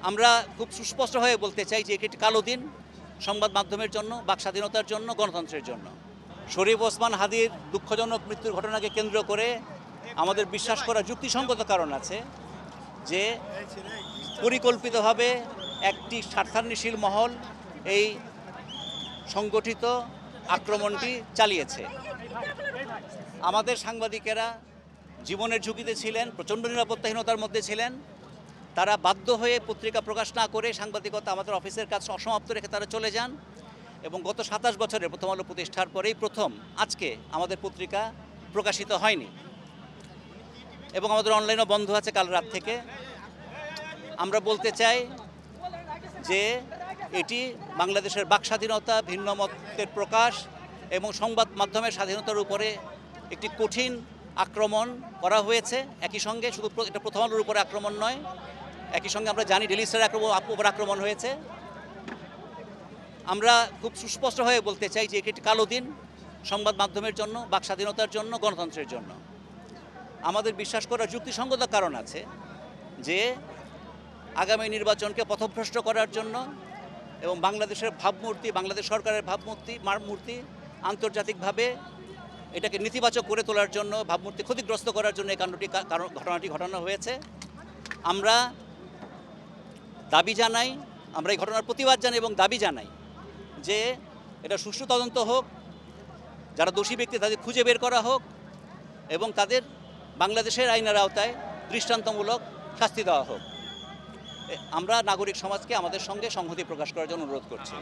আমরা খুব সুস্পষ্টভাবে বলতে চাই যে একটি কালো দিন সংবাদ মাধ্যমের জন্য, বাক স্বাধীনতার জন্য, গণতন্ত্রের জন্য। শরীফ ওসমান হাদির দুঃখজনক মৃত্যুর ঘটনাকে কেন্দ্র করে আমাদের বিশ্বাস করা যুক্তিসঙ্গত কারণ আছে যে পরিকল্পিতভাবে একটি স্বার্থান্বেষী মহল এই সংগঠিত আক্রমণটি চালিয়েছে। আমাদের সাংবাদিকেরা জীবনের ঝুঁকিতে ছিলেন, প্রচণ্ড নিরাপত্তাহীনতার মধ্যে ছিলেন। তারা বাধ্য হয়ে পত্রিকা প্রকাশ না করে সাংবাদিকতা আমাদের অফিসের কাজ অসমাপ্ত রেখে তারা চলে যান এবং গত 27 বছরের প্রথম আলো প্রতিষ্ঠার পরেই প্রথম আজকে আমাদের পত্রিকা প্রকাশিত হয়নি এবং আমাদের অনলাইনও বন্ধ আছে কাল রাত থেকে। আমরা বলতে চাই যে এটি বাংলাদেশের বাক স্বাধীনতা, ভিন্ন মতের প্রকাশ এবং সংবাদ মাধ্যমের স্বাধীনতার উপরে একটি কঠিন আক্রমণ করা হয়েছে। একই সঙ্গে শুধু এটা প্রথম আলোর উপরে আক্রমণ নয়, একই সঙ্গে আমরা জানি ডেইলি স্টারের উপর আক্রমণ হয়েছে। আমরা খুব সুস্পষ্টভাবে বলতে চাই যে একটি কালো দিন সংবাদ মাধ্যমের জন্য, বাক স্বাধীনতার জন্য, গণতন্ত্রের জন্য। আমাদের বিশ্বাস করার যুক্তিসঙ্গত কারণ আছে যে আগামী নির্বাচনকে পথভ্রষ্ট করার জন্য এবং বাংলাদেশের ভাবমূর্তি, বাংলাদেশ সরকারের ভাবমূর্তি আন্তর্জাতিকভাবে এটাকে নেতিবাচক করে তোলার জন্য, ভাবমূর্তি ক্ষতিগ্রস্ত করার জন্য এই ঘটনাটি ঘটানো হয়েছে। আমরা দাবি জানাই, আমরা এই ঘটনার প্রতিবাদ জানাই এবং দাবি জানাই যে এটা সুষ্ঠু তদন্ত হোক, যারা দোষী ব্যক্তি তাদের খুঁজে বের করা হোক এবং তাদের বাংলাদেশের আইনের আওতায় দৃষ্টান্তমূলক শাস্তি দেওয়া হোক। আমরা নাগরিক সমাজকে আমাদের সঙ্গে সংহতি প্রকাশ করার জন্য অনুরোধ করছি।